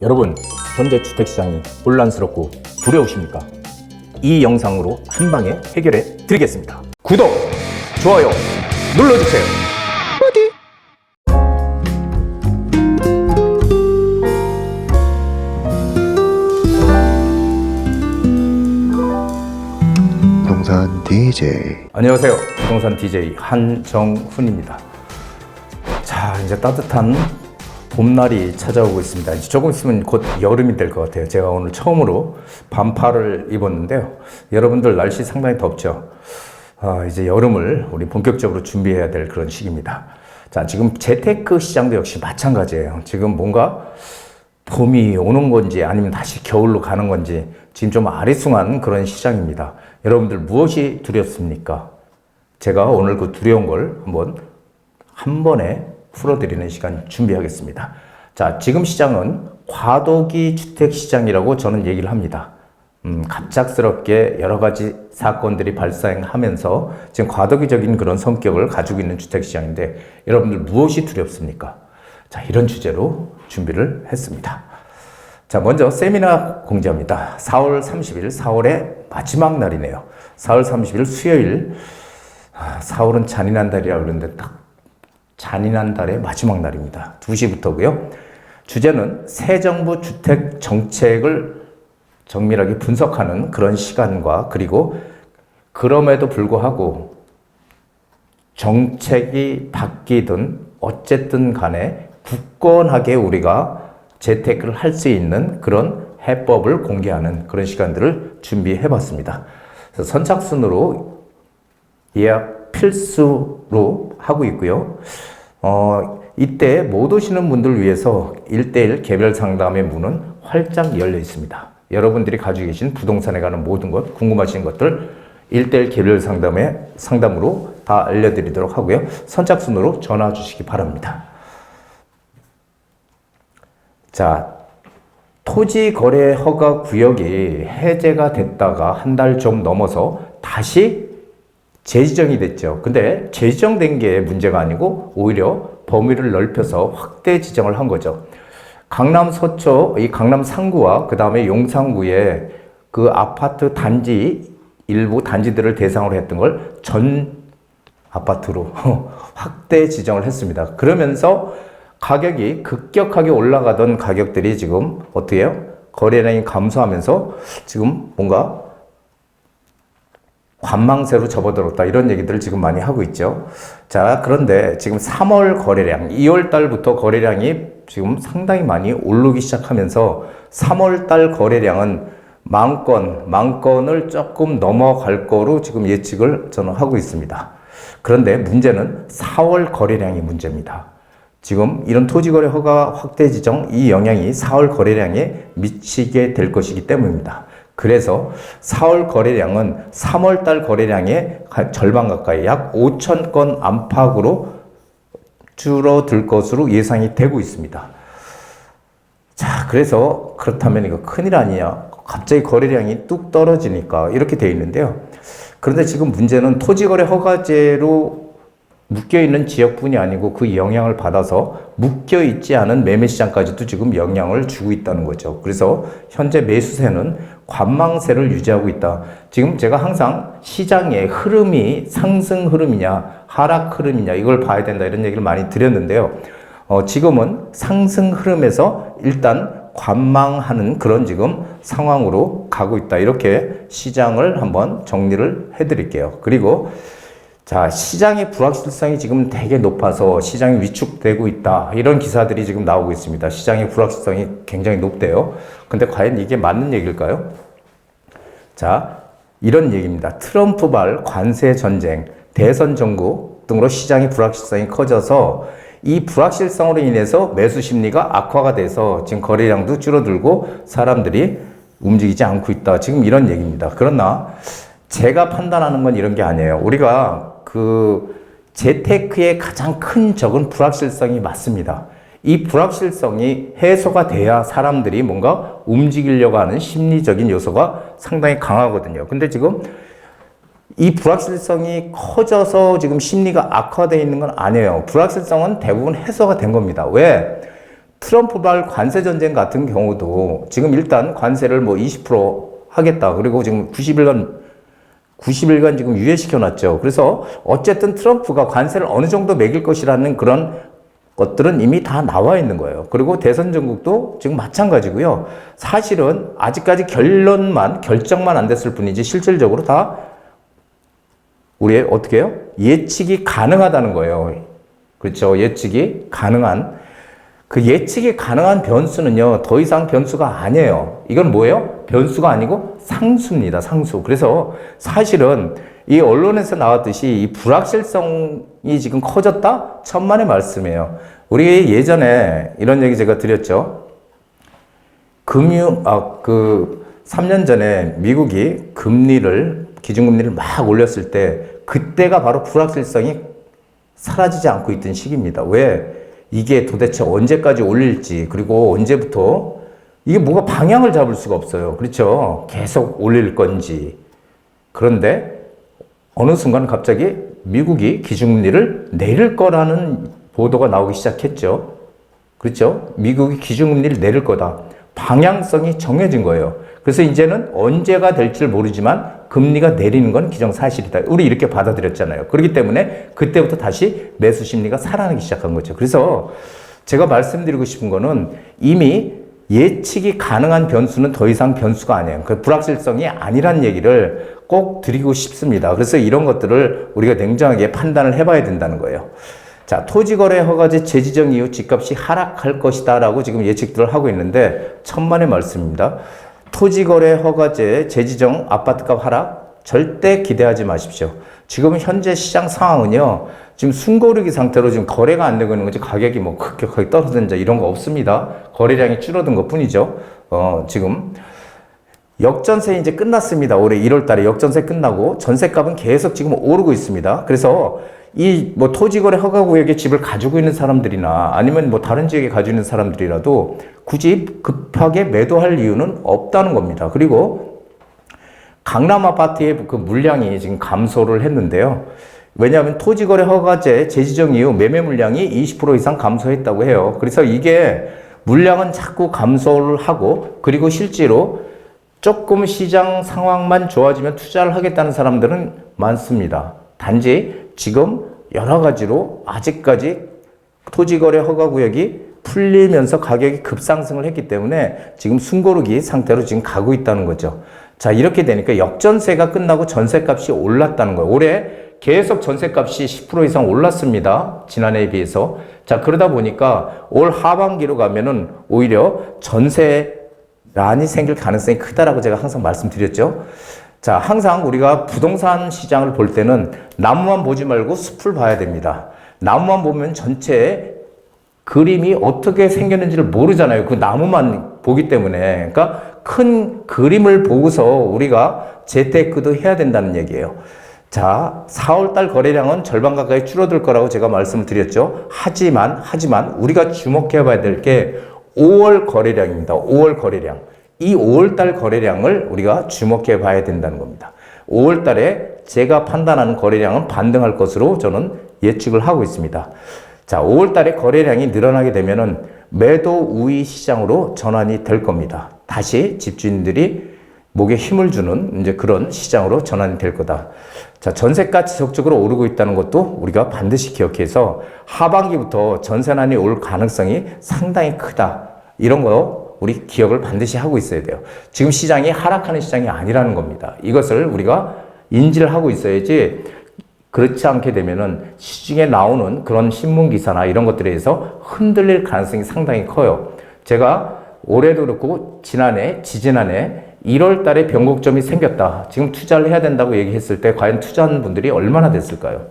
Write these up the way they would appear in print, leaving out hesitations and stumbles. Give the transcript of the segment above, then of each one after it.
여러분, 현재 주택시장이 혼란스럽고 두려우십니까? 이 영상으로 한방에 해결해 드리겠습니다. 구독, 좋아요 눌러주세요. 부동산 DJ. 안녕하세요. 부동산 DJ 한정훈입니다. 자, 이제 따뜻한 봄날이 찾아오고 있습니다. 이제 조금 있으면 곧 여름이 될 것 같아요. 제가 오늘 처음으로 반팔을 입었는데요. 여러분들 날씨 상당히 덥죠? 이제 여름을 우리 본격적으로 준비해야 될 그런 시기입니다. 자, 지금 재테크 시장도 역시 마찬가지예요. 지금 뭔가 봄이 오는 건지 아니면 다시 겨울로 가는 건지 지금 좀 아리숭한 그런 시장입니다. 여러분들 무엇이 두렵습니까? 제가 오늘 그 두려운 걸 한 번에 풀어드리는 시간 준비하겠습니다. 자, 지금 시장은 과도기 주택시장이라고 저는 얘기를 합니다. 갑작스럽게 여러 가지 사건들이 발생하면서 지금 과도기적인 그런 성격을 가지고 있는 주택시장인데 여러분들 무엇이 두렵습니까? 자, 이런 주제로 준비를 했습니다. 자, 먼저 세미나 공지합니다. 4월 30일, 4월의 마지막 날이네요. 4월 30일 수요일. 4월은 잔인한 달이라고 그러는데 딱 잔인한 달의 마지막 날입니다. 2시부터고요. 주제는 새 정부 주택 정책을 정밀하게 분석하는 그런 시간과 그리고 그럼에도 불구하고 정책이 바뀌든 어쨌든 간에 굳건하게 우리가 재테크를 할 수 있는 그런 해법을 공개하는 그런 시간들을 준비해 봤습니다. 그래서 선착순으로 예약 필수로 하고 있고요. 이때 못 오시는 분들을 위해서 1대1 개별 상담의 문은 활짝 열려 있습니다. 여러분들이 가지고 계신 부동산에 관한 모든 것, 궁금하신 것들 1대1 개별 상담으로 다 알려드리도록 하고요. 선착순으로 전화 주시기 바랍니다. 자, 토지 거래 허가 구역이 해제가 됐다가 한 달 좀 넘어서 다시 재지정이 됐죠. 근데 재지정된 게 문제가 아니고 오히려 범위를 넓혀서 확대 지정을 한 거죠. 강남 서초, 이 강남 상구와 그 다음에 용산구의 그 아파트 단지 일부 단지들을 대상으로 했던 걸 전 아파트로 확대 지정을 했습니다. 그러면서 가격이 급격하게 올라가던 가격들이 지금 어떻게 해요? 거래량이 감소하면서 지금 뭔가 관망세로 접어들었다 이런 얘기들을 지금 많이 하고 있죠. 자, 그런데 지금 3월 거래량, 2월 달부터 거래량이 지금 상당히 많이 오르기 시작하면서 3월 달 거래량은 만 건을 조금 넘어갈 거로 지금 예측을 저는 하고 있습니다. 그런데 문제는 4월 거래량이 문제입니다. 지금 이런 토지거래 허가 확대 지정 이 영향이 4월 거래량에 미치게 될 것이기 때문입니다. 그래서 4월 거래량은 3월 달 거래량의 절반 가까이 약 5천 건 안팎으로 줄어들 것으로 예상이 되고 있습니다. 자, 그래서 그렇다면 이거 큰일 아니냐? 갑자기 거래량이 뚝 떨어지니까 이렇게 돼 있는데요. 그런데 지금 문제는 토지거래 허가제로 묶여있는 지역뿐이 아니고 그 영향을 받아서 묶여있지 않은 매매시장까지도 지금 영향을 주고 있다는 거죠. 그래서 현재 매수세는 관망세를 유지하고 있다. 지금 제가 항상 시장의 흐름이 상승 흐름이냐 하락 흐름이냐 이걸 봐야 된다 이런 얘기를 많이 드렸는데요. 지금은 상승 흐름에서 일단 관망하는 그런 지금 상황으로 가고 있다. 이렇게 시장을 한번 정리를 해드릴게요. 그리고 자, 시장의 불확실성이 지금 되게 높아서 시장이 위축되고 있다. 이런 기사들이 지금 나오고 있습니다. 시장의 불확실성이 굉장히 높대요. 근데 과연 이게 맞는 얘기일까요? 자, 이런 얘기입니다. 트럼프발 관세 전쟁, 대선 정국 등으로 시장의 불확실성이 커져서 이 불확실성으로 인해서 매수 심리가 악화가 돼서 지금 거래량도 줄어들고 사람들이 움직이지 않고 있다. 지금 이런 얘기입니다. 그러나 제가 판단하는 건 이런 게 아니에요. 우리가 재테크의 가장 큰 적은 불확실성이 맞습니다. 이 불확실성이 해소가 돼야 사람들이 뭔가 움직이려고 하는 심리적인 요소가 상당히 강하거든요. 근데 지금 이 불확실성이 커져서 지금 심리가 악화되어 있는 건 아니에요. 불확실성은 대부분 해소가 된 겁니다. 왜? 트럼프발 관세 전쟁 같은 경우도 지금 일단 관세를 뭐 20% 하겠다. 그리고 지금 90일간 지금 유예시켜 놨죠. 그래서 어쨌든 트럼프가 관세를 어느 정도 매길 것이라는 그런 것들은 이미 다 나와 있는 거예요. 그리고 대선 전국도 지금 마찬가지고요. 사실은 아직까지 결정만 안 됐을 뿐이지 실질적으로 다 우리의 어떻게 해요? 예측이 가능하다는 거예요. 그렇죠. 예측이 가능한. 그 예측이 가능한 변수는요, 더 이상 변수가 아니에요. 이건 뭐예요? 변수가 아니고 상수입니다. 상수. 그래서 사실은 이 언론에서 나왔듯이 이 불확실성이 지금 커졌다? 천만의 말씀이에요. 우리 예전에 이런 얘기 제가 드렸죠. 3년 전에 미국이 기준금리를 막 올렸을 때, 그때가 바로 불확실성이 사라지지 않고 있던 시기입니다. 왜? 이게 도대체 언제까지 올릴지, 그리고 언제부터, 이게 뭐가 방향을 잡을 수가 없어요. 그렇죠? 계속 올릴 건지. 그런데 어느 순간 갑자기 미국이 기준금리를 내릴 거라는 보도가 나오기 시작했죠. 그렇죠? 미국이 기준금리를 내릴 거다. 방향성이 정해진 거예요. 그래서 이제는 언제가 될지 모르지만 금리가 내리는 건 기정사실이다. 우리 이렇게 받아들였잖아요. 그렇기 때문에 그때부터 다시 매수 심리가 살아나기 시작한 거죠. 그래서 제가 말씀드리고 싶은 거는 이미 예측이 가능한 변수는 더 이상 변수가 아니에요. 그 불확실성이 아니란 얘기를 꼭 드리고 싶습니다. 그래서 이런 것들을 우리가 냉정하게 판단을 해봐야 된다는 거예요. 자, 토지거래 허가제 재지정 이후 집값이 하락할 것이다 라고 지금 예측들을 하고 있는데 천만의 말씀입니다. 토지거래 허가제 재지정 아파트값 하락 절대 기대하지 마십시오. 지금 현재 시장 상황은요, 지금 숨고르기 상태로 지금 거래가 안 되고 있는 거지, 가격이 뭐 급격하게 떨어진다 이런 거 없습니다. 거래량이 줄어든 것 뿐이죠. 지금 역전세 이제 끝났습니다. 올해 1월 달에 역전세 끝나고 전세값은 계속 지금 오르고 있습니다. 그래서 이 뭐 토지거래 허가구역에 집을 가지고 있는 사람들이나 아니면 뭐 다른 지역에 가지고 있는 사람들이라도 굳이 급하게 매도할 이유는 없다는 겁니다. 그리고 강남 아파트의 그 물량이 지금 감소를 했는데요. 왜냐하면 토지거래 허가제 재지정 이후 매매 물량이 20% 이상 감소했다고 해요. 그래서 이게 물량은 자꾸 감소를 하고, 그리고 실제로 조금 시장 상황만 좋아지면 투자를 하겠다는 사람들은 많습니다. 단지 지금 여러 가지로 아직까지 토지거래 허가구역이 풀리면서 가격이 급상승을 했기 때문에 지금 숨고르기 상태로 지금 가고 있다는 거죠. 자, 이렇게 되니까 역전세가 끝나고 전세값이 올랐다는 거예요. 올해 계속 전세값이 10% 이상 올랐습니다. 지난해에 비해서. 자, 그러다 보니까 올 하반기로 가면은 오히려 전세난이 생길 가능성이 크다라고 제가 항상 말씀드렸죠. 자, 항상 우리가 부동산 시장을 볼 때는 나무만 보지 말고 숲을 봐야 됩니다. 나무만 보면 전체 그림이 어떻게 생겼는지를 모르잖아요. 그 나무만 보기 때문에. 그러니까 큰 그림을 보고서 우리가 재테크도 해야 된다는 얘기예요. 자, 4월달 거래량은 절반 가까이 줄어들 거라고 제가 말씀을 드렸죠. 하지만 우리가 주목해 봐야 될 게 5월 거래량입니다. 5월 거래량. 이 5월달 거래량을 우리가 주목해 봐야 된다는 겁니다. 5월달에 제가 판단하는 거래량은 반등할 것으로 저는 예측을 하고 있습니다. 자, 5월달에 거래량이 늘어나게 되면은 매도 우위 시장으로 전환이 될 겁니다. 다시 집주인들이 목에 힘을 주는 이제 그런 시장으로 전환이 될 거다. 자, 전세가 지속적으로 오르고 있다는 것도 우리가 반드시 기억해서 하반기부터 전세난이 올 가능성이 상당히 크다. 이런 거 우리 기억을 반드시 하고 있어야 돼요. 지금 시장이 하락하는 시장이 아니라는 겁니다. 이것을 우리가 인지를 하고 있어야지, 그렇지 않게 되면은 시중에 나오는 그런 신문기사나 이런 것들에 의해서 흔들릴 가능성이 상당히 커요. 제가 올해도 그렇고 지지난해 1월 달에 변곡점이 생겼다. 지금 투자를 해야 된다고 얘기했을 때 과연 투자하는 분들이 얼마나 됐을까요?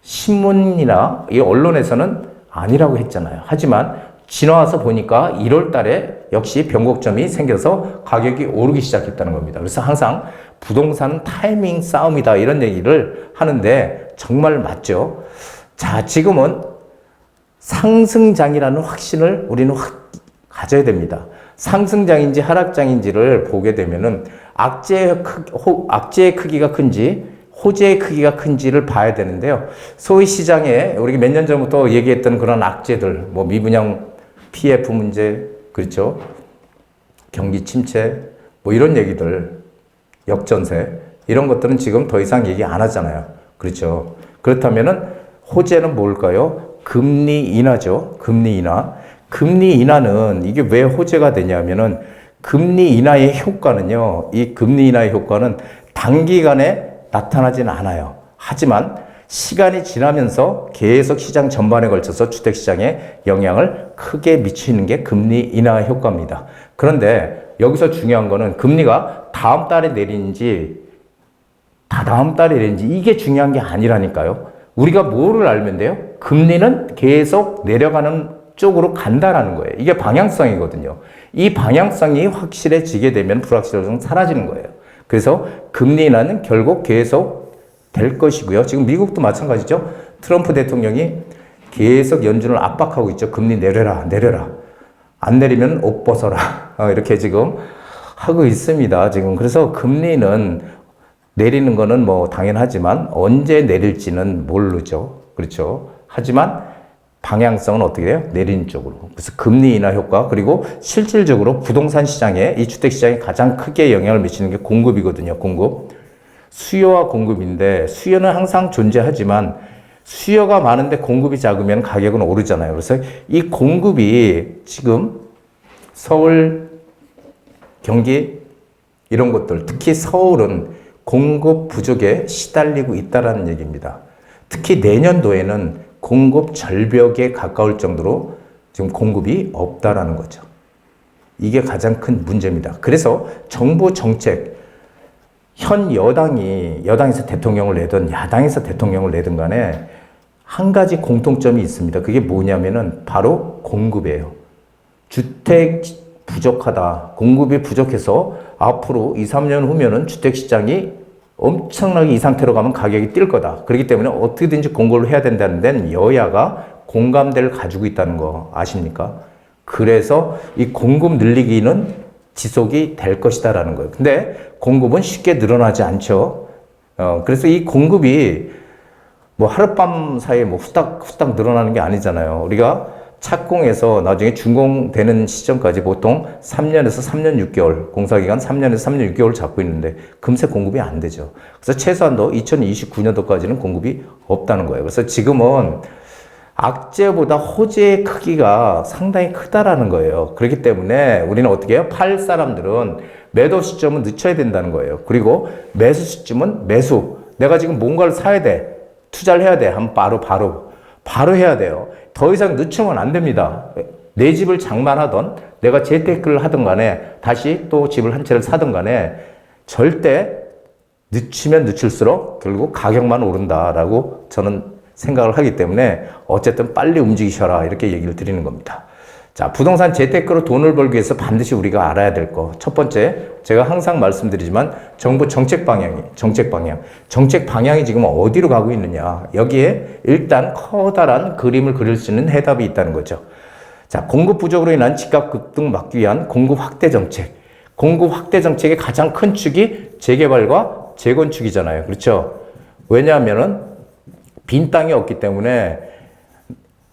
신문이나 이 언론에서는 아니라고 했잖아요. 하지만 지나와서 보니까 1월 달에 역시 변곡점이 생겨서 가격이 오르기 시작했다는 겁니다. 그래서 항상 부동산은 타이밍 싸움이다 이런 얘기를 하는데 정말 맞죠. 자, 지금은 상승장이라는 확신을 우리는 가져야 됩니다. 상승장인지 하락장인지를 보게 되면은 악재의 크기가 큰지 호재의 크기가 큰지를 봐야 되는데요. 소위 시장에 우리가 몇 년 전부터 얘기했던 그런 악재들, 뭐 미분양 PF 문제, 그렇죠? 경기 침체, 뭐 이런 얘기들, 역전세, 이런 것들은 지금 더 이상 얘기 안 하잖아요. 그렇죠? 그렇다면은 호재는 뭘까요? 금리 인하죠. 금리 인하. 금리 인하는 이게 왜 호재가 되냐면은 금리 인하의 효과는요. 이 금리 인하의 효과는 단기간에 나타나지는 않아요. 하지만 시간이 지나면서 계속 시장 전반에 걸쳐서 주택시장에 영향을 크게 미치는 게 금리 인하 효과입니다. 그런데 여기서 중요한 거는 금리가 다음 달에 내리는지 다다음 달에 내리는지 이게 중요한 게 아니라니까요. 우리가 뭐를 알면 돼요? 금리는 계속 내려가는 쪽으로 간다라는 거예요. 이게 방향성이거든요. 이 방향성이 확실해지게 되면 불확실성은 사라지는 거예요. 그래서 금리 인하는 결국 계속 될 것이고요. 지금 미국도 마찬가지죠. 트럼프 대통령이 계속 연준을 압박하고 있죠. 금리 내려라, 내려라. 안 내리면 옷 벗어라. 이렇게 지금 하고 있습니다. 지금. 그래서 금리는 내리는 거는 뭐 당연하지만 언제 내릴지는 모르죠. 그렇죠. 하지만 방향성은 어떻게 돼요? 내리는 쪽으로. 그래서 금리 인하 효과, 그리고 실질적으로 부동산 시장에, 이 주택 시장에 가장 크게 영향을 미치는 게 공급이거든요. 공급. 수요와 공급인데 수요는 항상 존재하지만 수요가 많은데 공급이 작으면 가격은 오르잖아요. 그래서 이 공급이 지금 서울, 경기 이런 곳들, 특히 서울은 공급 부족에 시달리고 있다는 얘기입니다. 특히 내년도에는 공급 절벽에 가까울 정도로 지금 공급이 없다라는 거죠. 이게 가장 큰 문제입니다. 그래서 정부 정책, 현 여당에서 대통령을 내든 야당에서 대통령을 내든 간에 한 가지 공통점이 있습니다. 그게 뭐냐면은 바로 공급이에요. 주택 부족하다. 공급이 부족해서 앞으로 2, 3년 후면은 주택 시장이 엄청나게 이 상태로 가면 가격이 뛸 거다. 그렇기 때문에 어떻게든지 공급을 해야 된다는 데는 여야가 공감대를 가지고 있다는 거 아십니까? 그래서 이 공급 늘리기는 지속이 될 것이다라는 거예요. 근데 공급은 쉽게 늘어나지 않죠. 그래서 이 공급이 뭐 하룻밤 사이에 뭐 후딱 늘어나는 게 아니잖아요. 우리가 착공해서 나중에 준공되는 시점까지 보통 3년에서 3년 6개월, 공사기간 3년에서 3년 6개월 잡고 있는데 금세 공급이 안 되죠. 그래서 최소한도 2029년도까지는 공급이 없다는 거예요. 그래서 지금은 악재보다 호재의 크기가 상당히 크다라는 거예요. 그렇기 때문에 우리는 어떻게 해요? 팔 사람들은 매도 시점은 늦춰야 된다는 거예요. 그리고 매수 시점은 매수. 내가 지금 뭔가를 사야 돼. 투자를 해야 돼. 하면 바로 해야 돼요. 더 이상 늦추면 안 됩니다. 내 집을 장만하던 내가 재테크를 하든 간에 다시 또 집을 한 채를 사든 간에 절대 늦추면 늦출수록 결국 가격만 오른다라고 저는 생각을 하기 때문에 어쨌든 빨리 움직이셔라 이렇게 얘기를 드리는 겁니다. 자, 부동산 재테크로 돈을 벌기 위해서 반드시 우리가 알아야 될 거. 첫 번째, 제가 항상 말씀드리지만 정부 정책 방향이 지금 어디로 가고 있느냐. 여기에 일단 커다란 그림을 그릴 수 있는 해답이 있다는 거죠. 자, 공급 부족으로 인한 집값 급등 막기 위한 공급 확대 정책. 공급 확대 정책의 가장 큰 축이 재개발과 재건축이잖아요. 그렇죠? 왜냐하면은 빈 땅이 없기 때문에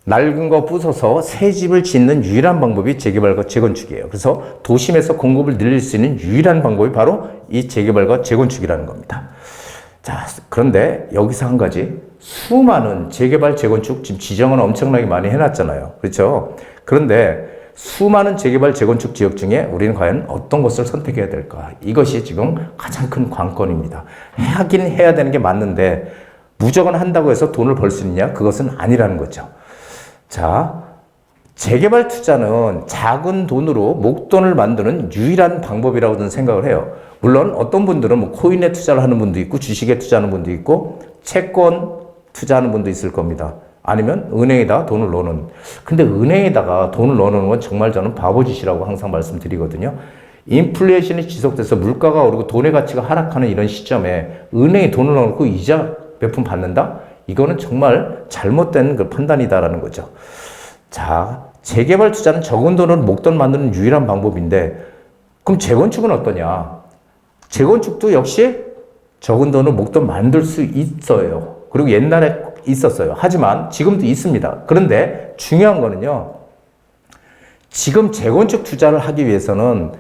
낡은 거 부숴서 새 집을 짓는 유일한 방법이 재개발과 재건축이에요. 그래서 도심에서 공급을 늘릴 수 있는 유일한 방법이 바로 이 재개발과 재건축이라는 겁니다. 자, 그런데 여기서 한 가지, 수많은 재개발, 재건축 지금 지정은 엄청나게 많이 해놨잖아요. 그렇죠? 그런데 수많은 재개발, 재건축 지역 중에 우리는 과연 어떤 것을 선택해야 될까? 이것이 지금 가장 큰 관건입니다. 하긴 해야 되는 게 맞는데 무조건 한다고 해서 돈을 벌 수 있냐? 그것은 아니라는 거죠. 자, 재개발 투자는 작은 돈으로 목돈을 만드는 유일한 방법이라고 저는 생각을 해요. 물론 어떤 분들은 뭐 코인에 투자를 하는 분도 있고 주식에 투자하는 분도 있고 채권 투자하는 분도 있을 겁니다. 아니면 은행에다 돈을 넣는. 근데 은행에다가 돈을 넣는 건 정말 저는 바보짓이라고 항상 말씀드리거든요. 인플레이션이 지속돼서 물가가 오르고 돈의 가치가 하락하는 이런 시점에 은행에 돈을 넣어놓고 이자 몇 푼 받는다? 이거는 정말 잘못된 그 판단이다라는 거죠. 자, 재개발 투자는 적은 돈으로 목돈 만드는 유일한 방법인데 그럼 재건축은 어떠냐? 재건축도 역시 적은 돈으로 목돈 만들 수 있어요. 그리고 옛날에 있었어요. 하지만 지금도 있습니다. 그런데 중요한 거는요. 지금 재건축 투자를 하기 위해서는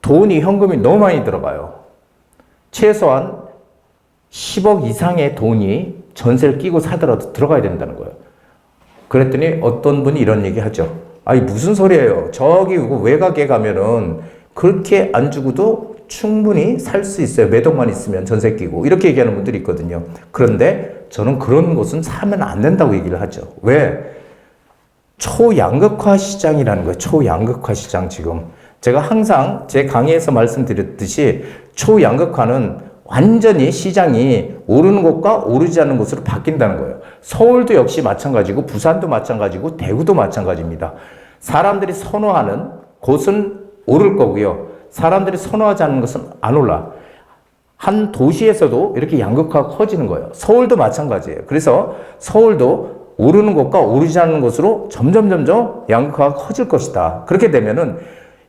돈이 현금이 너무 많이 들어가요. 최소한 10억 이상의 돈이 전세를 끼고 사더라도 들어가야 된다는 거예요. 그랬더니 어떤 분이 이런 얘기 하죠. 아니 무슨 소리예요. 저기 외곽에 가면은 그렇게 안 주고도 충분히 살 수 있어요. 매덕만 있으면 전세 끼고. 이렇게 얘기하는 분들이 있거든요. 그런데 저는 그런 곳은 사면 안 된다고 얘기를 하죠. 왜? 초양극화 시장이라는 거예요. 초양극화 시장 지금. 제가 항상 제 강의에서 말씀드렸듯이 초양극화는 완전히 시장이 오르는 곳과 오르지 않는 곳으로 바뀐다는 거예요. 서울도 역시 마찬가지고 부산도 마찬가지고 대구도 마찬가지입니다. 사람들이 선호하는 곳은 오를 거고요. 사람들이 선호하지 않는 것은 안 올라. 한 도시에서도 이렇게 양극화가 커지는 거예요. 서울도 마찬가지예요. 그래서 서울도 오르는 곳과 오르지 않는 곳으로 점점 양극화가 커질 것이다. 그렇게 되면은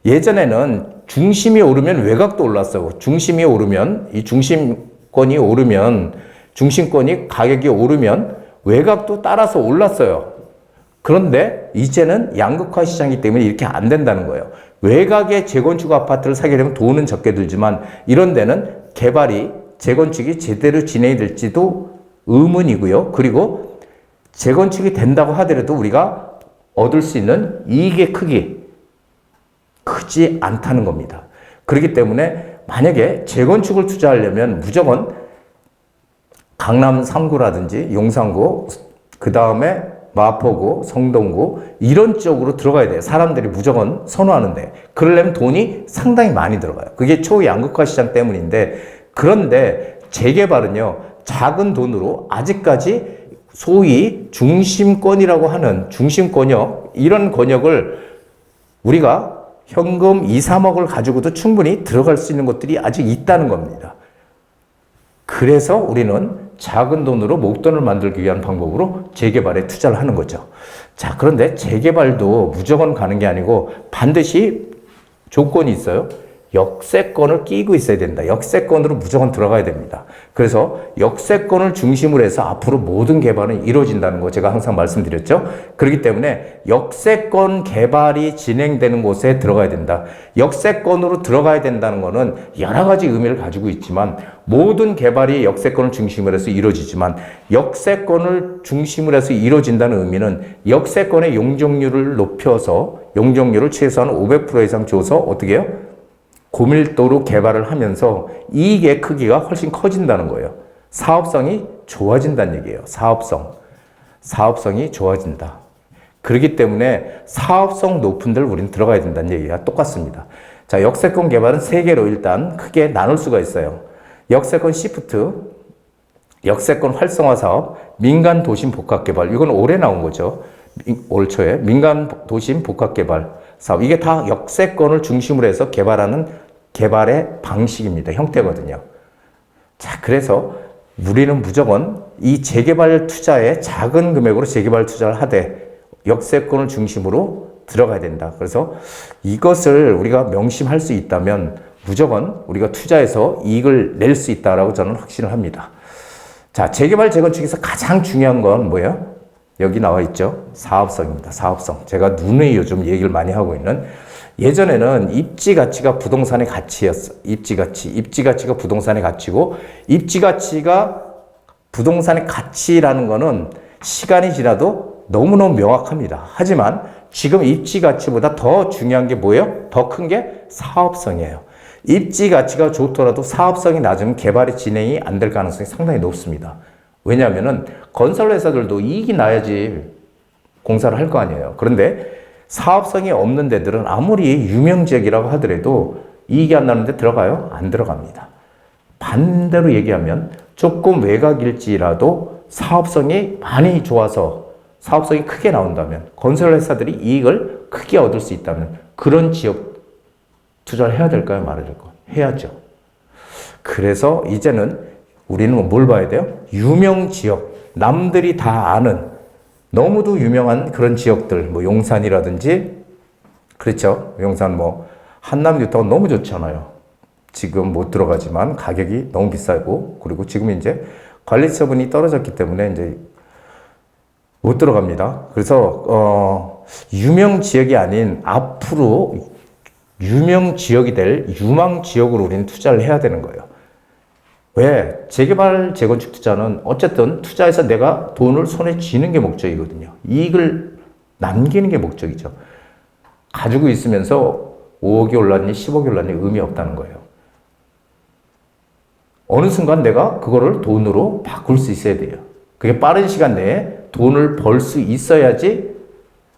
예전에는 중심이 오르면 외곽도 올랐어요. 중심이 오르면 이 중심권이 오르면 중심권이 가격이 오르면 외곽도 따라서 올랐어요. 그런데 이제는 양극화 시장이기 때문에 이렇게 안 된다는 거예요. 외곽에 재건축 아파트를 사게 되면 돈은 적게 들지만 이런 데는 개발이 재건축이 제대로 진행이 될지도 의문이고요. 그리고 재건축이 된다고 하더라도 우리가 얻을 수 있는 이익의 크기 크지 않다는 겁니다. 그렇기 때문에 만약에 재건축을 투자하려면 무조건 강남 3구라든지 용산구, 그 다음에 마포구, 성동구 이런 쪽으로 들어가야 돼요. 사람들이 무조건 선호하는데 그러려면 돈이 상당히 많이 들어가요. 그게 초양극화 시장 때문인데 그런데 재개발은요. 작은 돈으로 아직까지 소위 중심권이라고 하는 중심 권역 이런 권역을 우리가 현금 2, 3억을 가지고도 충분히 들어갈 수 있는 곳들이 아직 있다는 겁니다. 그래서 우리는 작은 돈으로 목돈을 만들기 위한 방법으로 재개발에 투자를 하는 거죠. 자, 그런데 재개발도 무조건 가는 게 아니고 반드시 조건이 있어요. 역세권을 끼고 있어야 된다. 역세권으로 무조건 들어가야 됩니다. 그래서 역세권을 중심으로 해서 앞으로 모든 개발은 이루어진다는 거 제가 항상 말씀드렸죠. 그렇기 때문에 역세권 개발이 진행되는 곳에 들어가야 된다. 역세권으로 들어가야 된다는 거는 여러 가지 의미를 가지고 있지만 모든 개발이 역세권을 중심으로 해서 이루어지지만 역세권을 중심으로 해서 이루어진다는 의미는 역세권의 용적률을 높여서 용적률을 최소한 500% 이상 줘서 어떻게 해요? 고밀도로 개발을 하면서 이익의 크기가 훨씬 커진다는 거예요. 사업성이 좋아진다는 얘기예요. 사업성이 좋아진다. 그렇기 때문에 사업성 높은 데를 우리는 들어가야 된다는 얘기가 똑같습니다. 자, 역세권 개발은 세 개로 일단 크게 나눌 수가 있어요. 역세권 시프트, 역세권 활성화 사업, 민간 도심 복합 개발. 이건 올해 나온 거죠. 올 초에 민간 도심 복합 개발 사업. 이게 다 역세권을 중심으로 해서 개발하는 개발의 방식입니다. 형태거든요. 자, 그래서 우리는 무조건 이 재개발 투자에 작은 금액으로 재개발 투자를 하되 역세권을 중심으로 들어가야 된다. 그래서 이것을 우리가 명심할 수 있다면 무조건 우리가 투자해서 이익을 낼 수 있다라고 저는 확신을 합니다. 자, 재개발 재건축에서 가장 중요한 건 뭐예요? 여기 나와 있죠. 사업성입니다. 사업성. 제가 누누이 요즘 얘기를 많이 하고 있는 예전에는 입지 가치가 부동산의 가치였어. 입지 가치가 부동산의 가치고 입지 가치가 부동산의 가치라는 거는 시간이 지나도 너무너무 명확합니다. 하지만 지금 입지 가치보다 더 중요한 게 뭐예요? 더 큰 게 사업성이에요. 입지 가치가 좋더라도 사업성이 낮으면 개발이 진행이 안 될 가능성이 상당히 높습니다. 왜냐하면은 건설 회사들도 이익이 나야지 공사를 할 거 아니에요. 그런데 사업성이 없는 데들은 아무리 유명 지역이라고 하더라도 이익이 안 나는데 들어가요? 안 들어갑니다. 반대로 얘기하면 조금 외곽일지라도 사업성이 많이 좋아서 사업성이 크게 나온다면 건설 회사들이 이익을 크게 얻을 수 있다면 그런 지역 투자를 해야 될까요? 말아야 될까요? 해야죠. 그래서 이제는 우리는 뭘 봐야 돼요? 유명 지역, 남들이 다 아는 너무도 유명한 그런 지역들, 뭐 용산이라든지 그렇죠. 용산 뭐 한남 뉴타운 너무 좋잖아요. 지금 못 들어가지만 가격이 너무 비싸고 그리고 지금 이제 관리 처분이 떨어졌기 때문에 이제 못 들어갑니다. 그래서 유명 지역이 아닌 앞으로 유명 지역이 될 유망 지역으로 우리는 투자를 해야 되는 거예요. 왜? 재개발, 재건축 투자는 어쨌든 투자해서 내가 돈을 손에 쥐는 게 목적이거든요. 이익을 남기는 게 목적이죠. 가지고 있으면서 5억이 올랐니, 10억이 올랐니 의미 없다는 거예요. 어느 순간 내가 그거를 돈으로 바꿀 수 있어야 돼요. 그게 빠른 시간 내에 돈을 벌 수 있어야지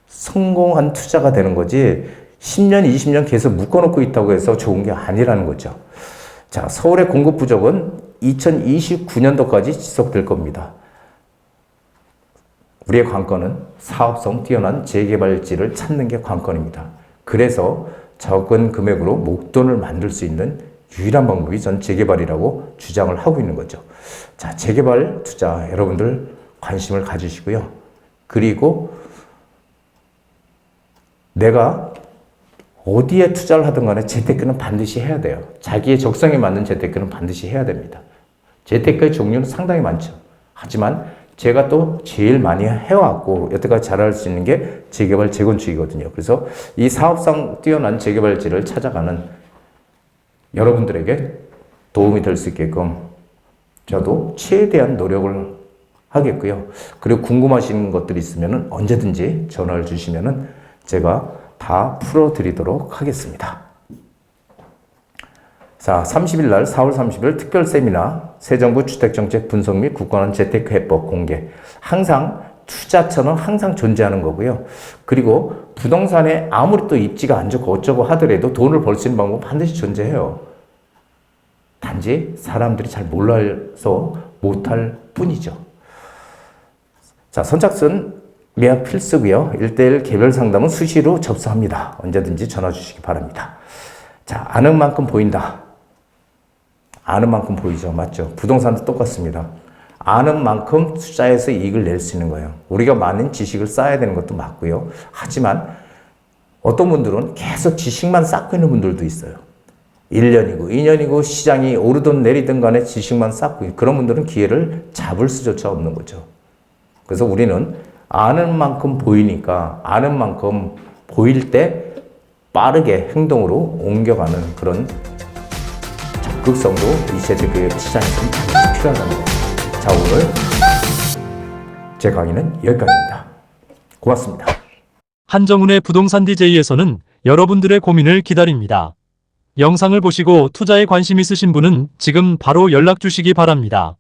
성공한 투자가 되는 거지 10년, 20년 계속 묶어놓고 있다고 해서 좋은 게 아니라는 거죠. 자, 서울의 공급 부족은 2029년도까지 지속될 겁니다. 우리의 관건은 사업성 뛰어난 재개발지를 찾는 게 관건입니다. 그래서 적은 금액으로 목돈을 만들 수 있는 유일한 방법이 전 재개발이라고 주장을 하고 있는 거죠. 자, 재개발 투자 여러분들 관심을 가지시고요. 그리고 내가 어디에 투자를 하든 간에 재테크는 반드시 해야 돼요. 자기의 적성에 맞는 재테크는 반드시 해야 됩니다. 재테크의 종류는 상당히 많죠. 하지만 제가 또 제일 많이 해왔고 여태까지 잘할 수 있는 게 재개발, 재건축이거든요. 그래서 이 사업상 뛰어난 재개발지를 찾아가는 여러분들에게 도움이 될 수 있게끔 저도 최대한 노력을 하겠고요. 그리고 궁금하신 것들이 있으면 언제든지 전화를 주시면 제가 다 풀어드리도록 하겠습니다. 자, 30일 날 4월 30일 특별 세미나 새정부 주택정책 분석 및 굳건한 재테크 해법 공개. 항상 투자처는 항상 존재하는 거고요. 그리고 부동산에 아무리 또 입지가 안 좋고 어쩌고 하더라도 돈을 벌 수 있는 방법은 반드시 존재해요. 단지 사람들이 잘 몰라서 못할 뿐이죠. 자, 선착순 예약 필수고요. 1:1 개별 상담은 수시로 접수합니다. 언제든지 전화 주시기 바랍니다. 자, 아는 만큼 보인다. 아는 만큼 보이죠. 맞죠? 부동산도 똑같습니다. 아는 만큼 투자해서 이익을 낼 수 있는 거예요. 우리가 많은 지식을 쌓아야 되는 것도 맞고요. 하지만 어떤 분들은 계속 지식만 쌓고 있는 분들도 있어요. 1년이고 2년이고 시장이 오르든 내리든 간에 지식만 쌓고 있고 그런 분들은 기회를 잡을 수조차 없는 거죠. 그래서 우리는 아는 만큼 보이니까 아는 만큼 보일 때 빠르게 행동으로 옮겨가는 그런 적극성도 이 재테크 시장에 좀 반드시 필요하답니다. 자, 오늘 제 강의는 여기까지입니다. 고맙습니다. 한정훈의 부동산 DJ에서는 여러분들의 고민을 기다립니다. 영상을 보시고 투자에 관심 있으신 분은 지금 바로 연락 주시기 바랍니다.